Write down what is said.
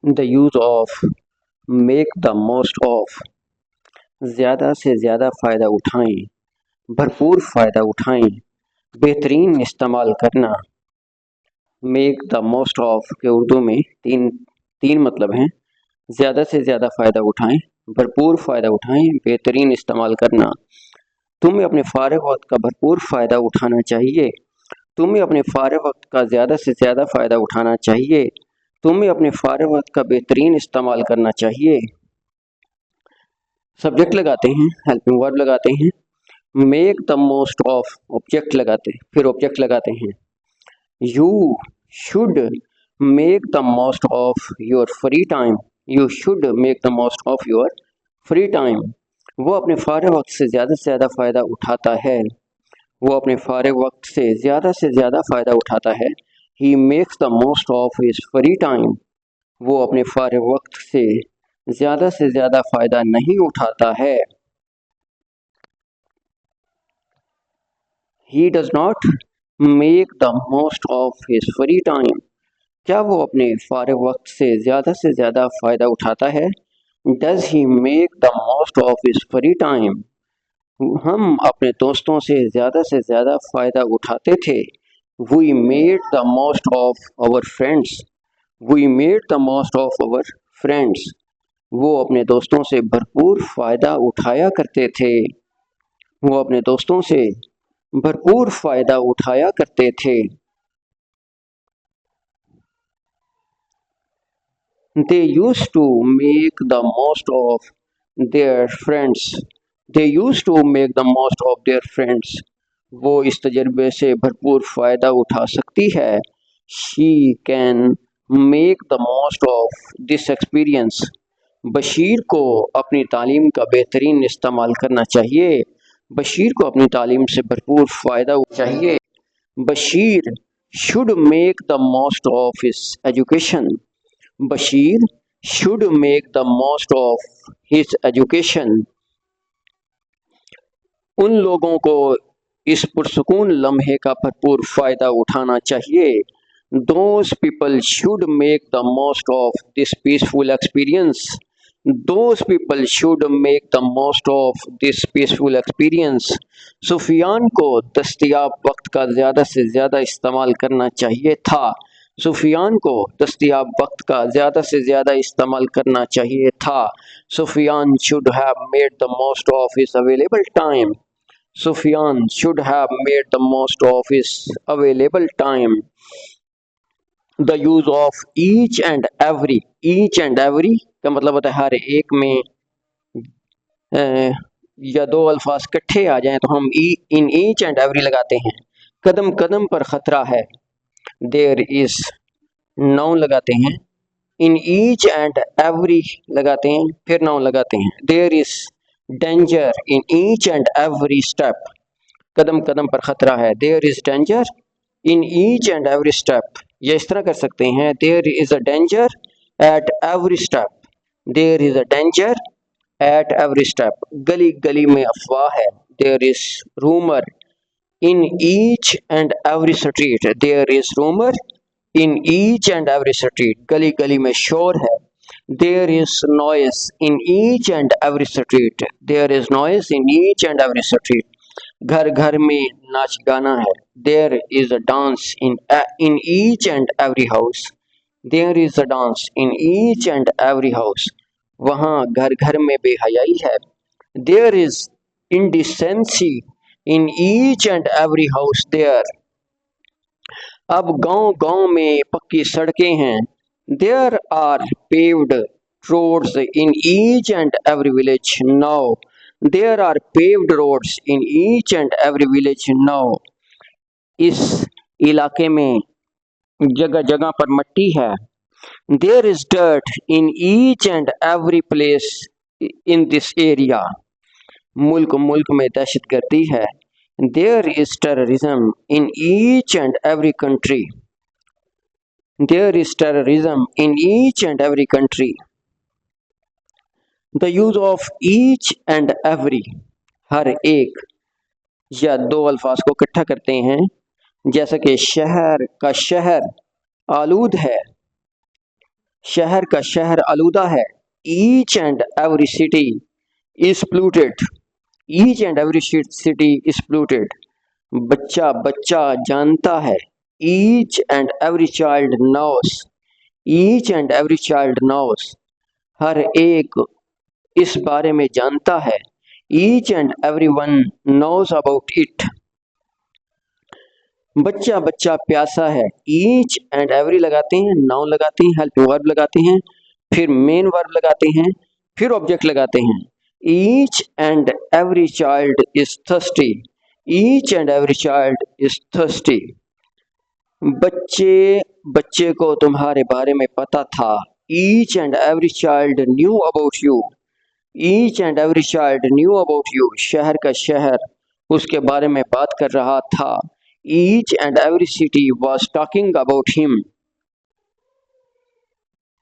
The use of, make the most of, ज़्यादा से ज़्यादा फ़ायदा उठाएं, भरपूर फ़ायदा उठाएं, बेहतरीन इस्तेमाल करना। मेक द मोस्ट ऑफ के उर्दू में तीन तीन मतलब हैं। ज़्यादा से ज़्यादा फ़ायदा उठाएं, भरपूर फ़ायदा उठाएं, बेहतरीन इस्तेमाल करना। तुम्हें अपने फ़ारिग वक्त का भरपूर फ़ायदा उठाना चाहिए। तुम्हें अपने फ़ारिग वक्त का ज़्यादा से ज़्यादा फ़ायदा उठाना चाहिए। तुम्हें अपने फ़ारिग वक्त का बेहतरीन इस्तेमाल करना चाहिए। सब्जेक्ट लगाते हैं, हेल्पिंग वर्ब लगाते हैं, make the most of object लगाते, फिर ऑब्जेक्ट लगाते हैं। You should make the most of your free time. You should make the most of your free time. वो अपने फारिग वक्त से ज़्यादा फ़ायदा उठाता है। वो अपने फारिग वक्त से ज़्यादा फ़ायदा उठाता है। He makes the most of his free time. वो अपने फारिग वक्त से ज़्यादा फ़ायदा नहीं उठाता है। He does not make the most of his free time. क्या वो अपने फारिग वक्त से ज़्यादा फ़ायदा उठाता है? Does he make the most of his free time? हम अपने दोस्तों से ज़्यादा फ़ायदा उठाते थे। We made the most of our friends. We made the most of our friends. वो अपने दोस्तों से भरपूर फ़ायदा उठाया करते थे। वो अपने दोस्तों से भरपूर फ़ायदा उठाया करते थे। They used to make the most of their friends. They used to make the most of their friends. वो इस तजर्बे से भरपूर फ़ायदा उठा सकती है। She can make the most of this experience. Bashir को अपनी तालीम का बेहतरीन इस्तेमाल करना चाहिए। बशीर को अपनी तालीम से भरपूर फ़ायदा चाहिए। Bashir should make the most of his education. Bashir should make the most of his education. उन लोगों को इस पुरसुकून लम्हे का भरपूर फ़ायदा उठाना चाहिए। Those people should make the most of this peaceful experience. Those people should make the most of this peaceful experience. Sufiyan को दस्तयाब वक्त का ज़्यादा से ज़्यादा इस्तेमाल करना चाहिए था। सुफियान को दस्तयाब वक्त का ज़्यादा से ज़्यादा इस्तेमाल करना चाहिए था। Sufiyan should have made the most of his available time. Sufyan should have made the most of his available time. The use of each and every. Each and every का मतलब होता है हर एक में या दो अल्फाज इकट्ठे आ जाएं तो हम इन ईच एंड एवरी लगाते हैं। कदम कदम पर खतरा है, देयर इज नाउन लगाते हैं। इन ईच एंड एवरी लगाते हैं, फिर नाउन लगाते हैं। There is danger in each and every step. कदम कदम पर खतरा है, there is danger in each and every step. या इस तरह कर सकते हैं, there is a danger at every step. There is a danger at every step. गली गली में अफवाह है, there is rumour in each and every street. There is rumour in each and every street. गली गली में शोर है, there is noise in each and every street. There is noise in each and every street. घर घर में नाच गाना है, there is a dance in each and every house. There is a dance in each and every house. वहाँ घर घर में बेहयाई है, there is indecency in each and every house there. अब गांव गांव में पक्की सड़कें हैं, there are paved roads in each and every village now. There are paved roads in each and every village now. इस इलाके में जगह जगह पर मट्टी है, there is dirt in each and every place in this area. मुल्क मुल्क में दहशतगर्दी है, there is terrorism in each and every country. There is terrorism in each and every country. The use of each and every, हर एक या दो अल्फाज को इकट्ठा करते हैं, जैसा कि शहर का शहर आलूद है, शहर का शहर आलूदा है। Each and every city is polluted। Each and every city is polluted। बच्चा बच्चा जानता है। Each and every child knows. Each and every child knows. हर एक इस बारे में जानता है। Each and every one knows about it. बच्चा बच्चा प्यासा है। ईच एंड एवरी लगाते हैं, नाउन लगाते हैं, हेल्पिंग वर्ब लगाते हैं, फिर मेन वर्ब लगाते हैं, फिर ऑब्जेक्ट लगाते हैं। Each and every child is thirsty. Each and every child is thirsty. बच्चे बच्चे को तुम्हारे बारे में पता था। Each and every child knew about you. Each and every child knew about you. शहर का शहर उसके बारे में बात कर रहा था। Each and every city was talking about him.